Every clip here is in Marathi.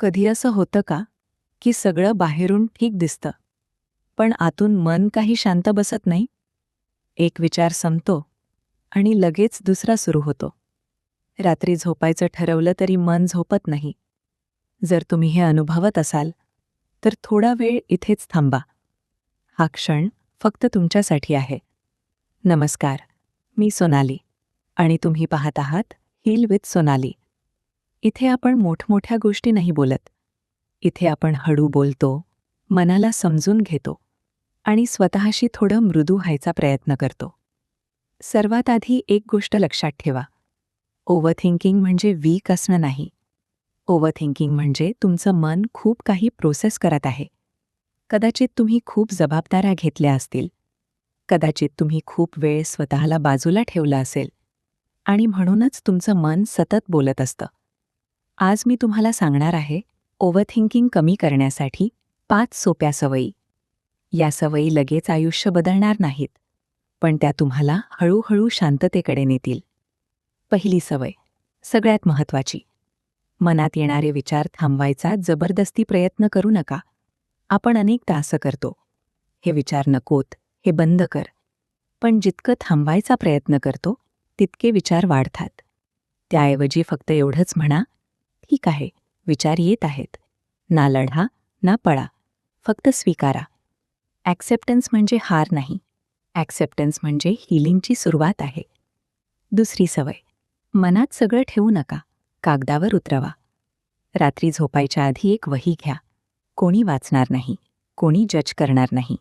कधी असं होतं का की सगळं बाहेरून ठीक दिसतं पण आतून मन काही शांत बसत नाही? एक विचार संपतो आणि लगेच दुसरा सुरू होतो. रात्री झोपायचं ठरवलं तरी मन झोपत नाही. जर तुम्ही हे अनुभवत असाल तर थोडा वेळ इथेच थांबा. हा क्षण फक्त तुमच्यासाठी आहे. नमस्कार, मी सोनाली आणि तुम्ही पाहत आहात हील विथ सोनाली. इथे आपण मोठमोठ्या गोष्टी नाही बोलत. इथे आपण हळू बोलतो, मनाला समजून घेतो आणि स्वतःशी थोडं मृदू व्हायचा प्रयत्न करतो. सर्वात आधी एक गोष्ट लक्षात ठेवा. ओव्हरथिंकिंग म्हणजे वीक असणं नाही. ओव्हरथिंकिंग म्हणजे तुमचं मन खूप काही प्रोसेस करत आहे. कदाचित तुम्ही खूप जबाबदाऱ्या घेतल्या असतील. कदाचित तुम्ही खूप वेळ स्वतःला बाजूला ठेवलं असेल आणि म्हणूनच तुमचं मन सतत बोलत असतं. आज मी तुम्हाला सांगणार आहे ओव्हरथिंकिंग कमी करण्यासाठी 5 सोप्या सवयी. या सवयी लगेच आयुष्य बदलणार नाहीत, पण त्या तुम्हाला हळूहळू शांततेकडे नेतील. पहिली सवय, सगळ्यात महत्त्वाची. मनात येणारे विचार थांबवायचा जबरदस्ती प्रयत्न करू नका. आपण अनेकदा असं करतो. हे विचार नकोत, हे बंद कर. पण जितकं थांबवायचा प्रयत्न करतो, तितके विचार वाढतात. त्याऐवजी फक्त एवढंच म्हणा, ठीक आहे, विचार येत आहेत. ना लढा, ना पळा. फक्त स्वीकारा. ॲक्सेप्टन्स म्हणजे हार नाही. ॲक्सेप्टन्स म्हणजे हीलिंगची सुरुवात आहे. दुसरी सवय, मनात सगळं ठेवू नका, कागदावर उतरवा. रात्री झोपायच्या आधी एक वही घ्या. कोणी वाचणार नाही, कोणी जज करणार नाही.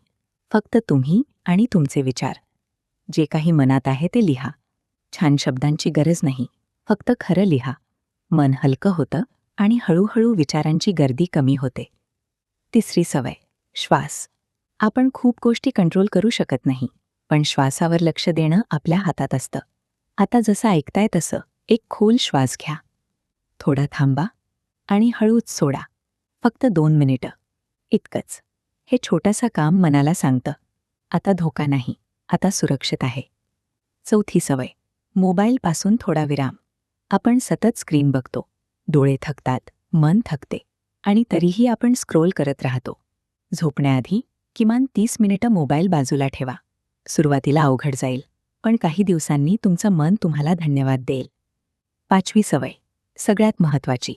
फक्त तुम्ही आणि तुमचे विचार. जे काही मनात आहे ते लिहा. छान शब्दांची गरज नाही, फक्त खरं लिहा. मन हलकं होतं आणि हळूहळू विचारांची गर्दी कमी होते. तिसरी सवय, श्वास. आपण खूप गोष्टी कंट्रोल करू शकत नाही, पण श्वासावर लक्ष देणं आपल्या हातात असतं. आता जसं ऐकताय तसं एक खोल श्वास घ्या. थोडा थांबा आणि हळूच सोडा. फक्त 2 मिनिटं. इतकंच. हे छोटंसं काम मनाला सांगतं, आता धोका नाही, आता सुरक्षित आहे. चौथी सवय, मोबाईलपासून थोडा विराम. आपण सतत स्क्रीन बघतो. डोळे थकतात, मन थकते आणि तरीही आपण स्क्रोल करत राहतो. झोपण्याआधी किमान 30 मिनिटं मोबाईल बाजूला ठेवा. सुरुवातीला अवघड जाईल, पण काही दिवसांनी तुमचं मन तुम्हाला धन्यवाद देईल. पाचवी सवय, सगळ्यात महत्त्वाची.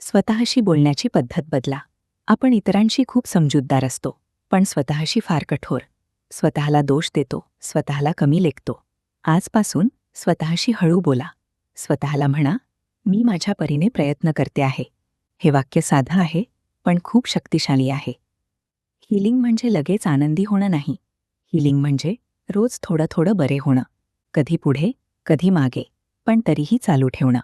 स्वतःशी बोलण्याची पद्धत बदला. आपण इतरांशी खूप समजूतदार असतो, पण स्वतःशी फार कठोर. स्वतःला दोष देतो, स्वतःला कमी लेखतो. आजपासून स्वतःशी हळू बोला. स्वतःला म्हणा, मी माझ्या परीने प्रयत्न करते आहे. हे वाक्य साधं आहे, पण खूप शक्तिशाली आहे. हीलिंग म्हणजे लगेच आनंदी होणं नाही. हीलिंग म्हणजे रोज थोडं थोडं बरे होणं. कधी पुढे, कधी मागे, पण तरीही चालू ठेवणं.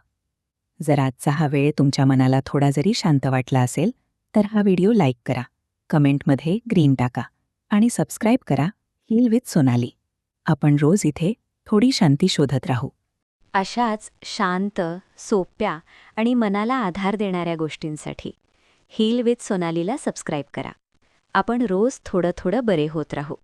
जर आजचा हा वेळ तुमच्या मनाला थोडा जरी शांत वाटला असेल, तर हा व्हिडिओ लाईक करा, कमेंटमध्ये ग्रीन टाका आणि सबस्क्राईब करा हील विथ सोनाली. आपण रोज इथे थोडी शांती शोधत राहू. अशाच शांत, सोप्या आणि मनाला आधार देणाऱ्या गोष्टींसाठी हील विथ सोनालीला सबस्क्राईब करा. आपण रोज थोडं थोडं बरे होत राहू.